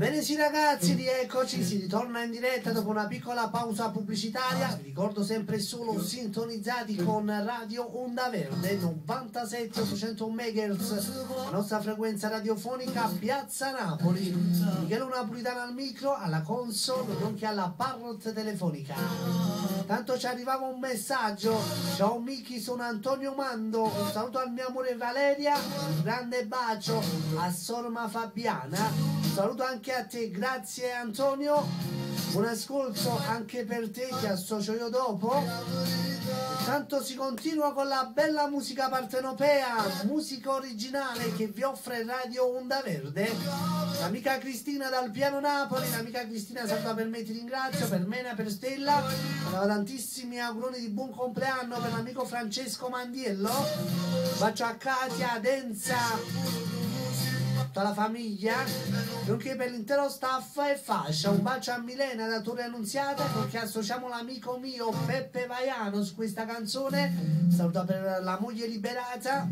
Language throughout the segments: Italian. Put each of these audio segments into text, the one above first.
Ebbene sì ragazzi, rieccoci, si ritorna in diretta dopo una piccola pausa pubblicitaria. Vi ricordo sempre solo sintonizzati con Radio Onda Verde 97.800 MHz, la nostra frequenza radiofonica Piazza Napoli. Michele Napolitano al micro, alla console, nonché alla parrot telefonica. Tanto ci arrivava un messaggio: ciao Miki, sono Antonio Mando, un saluto al mio amore Valeria, un grande bacio a Sorma Fabiana. Saluto anche a te, grazie Antonio, buon ascolto anche per te, ti associo io dopo. Intanto si continua con la bella musica partenopea, musica originale che vi offre Radio Onda Verde. L'amica Cristina dal Piano Napoli, l'amica Cristina saluta per me, ti ringrazio, per Mena, per Stella, aveva tantissimi auguroni di buon compleanno per l'amico Francesco Mandiello, bacio a Katia, Denza, tutta la famiglia, nonché per l'intero staff e fascia. Un bacio a Milena da Torre Annunziata, nonché associamo l'amico mio Peppe Vaiano su questa canzone. Saluta per la moglie liberata.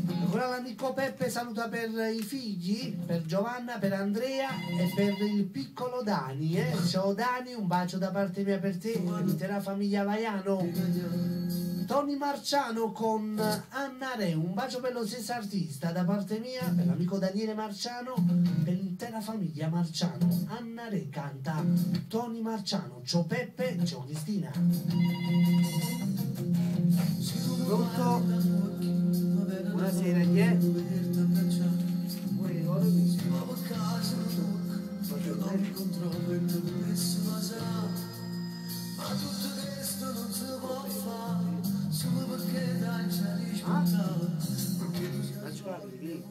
Ancora l'amico Peppe saluta per i figli, per Giovanna, per Andrea e per il piccolo Dani. Ciao Dani, un bacio da parte mia per te e per l'intera famiglia Vaiano. Tony Marciano con Anna Re, un bacio per lo stesso artista da parte mia, per l'amico Daniele Marciano, per l'intera famiglia Marciano. Anna Re canta Tony Marciano. Ciao Peppe, ciao Cristina. Pronto? Buonasera, chi è? Ma tutto questo non si può fare solo perché dai ci hai rispettato, perché tu sei